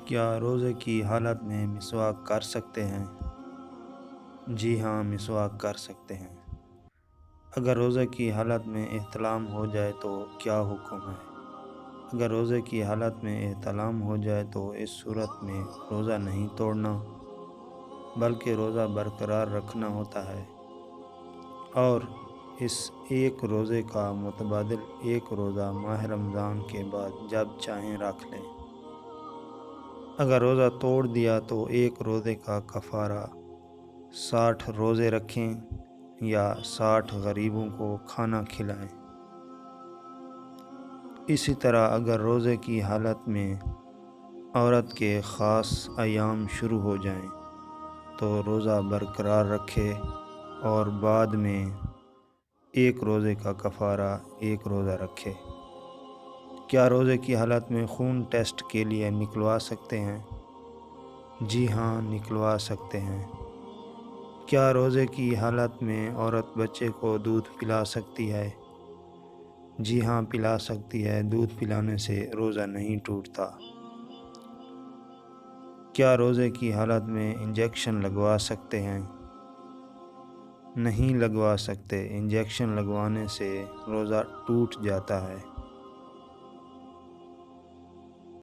کیا روزے کی حالت میں مسواک کر سکتے ہیں؟ جی ہاں، مسواک کر سکتے ہیں۔ اگر روزے کی حالت میں احتلام ہو جائے تو کیا حکم ہے؟ اگر روزے کی حالت میں احتلام ہو جائے تو اس صورت میں روزہ نہیں توڑنا بلکہ روزہ برقرار رکھنا ہوتا ہے اور اس ایک روزے کا متبادل ایک روزہ ماہ رمضان کے بعد جب چاہیں رکھ لیں۔ اگر روزہ توڑ دیا تو ایک روزے کا کفارہ 60 روزے رکھیں یا 60 غریبوں کو کھانا کھلائیں۔ اسی طرح اگر روزے کی حالت میں عورت کے خاص ایام شروع ہو جائیں تو روزہ برقرار رکھے اور بعد میں ایک روزے کا کفارہ ایک روزہ رکھے۔ کیا روزے کی حالت میں خون ٹیسٹ کے لیے نکلوا سکتے ہیں؟ جی ہاں، نکلوا سکتے ہیں۔ کیا روزے کی حالت میں عورت بچے کو دودھ پلا سکتی ہے؟ جی ہاں، پلا سکتی ہے۔ دودھ پلانے سے روزہ نہیں ٹوٹتا۔ کیا روزے کی حالت میں انجیکشن لگوا سکتے ہیں؟ نہیں لگوا سکتے۔ انجیکشن لگوانے سے روزہ ٹوٹ جاتا ہے۔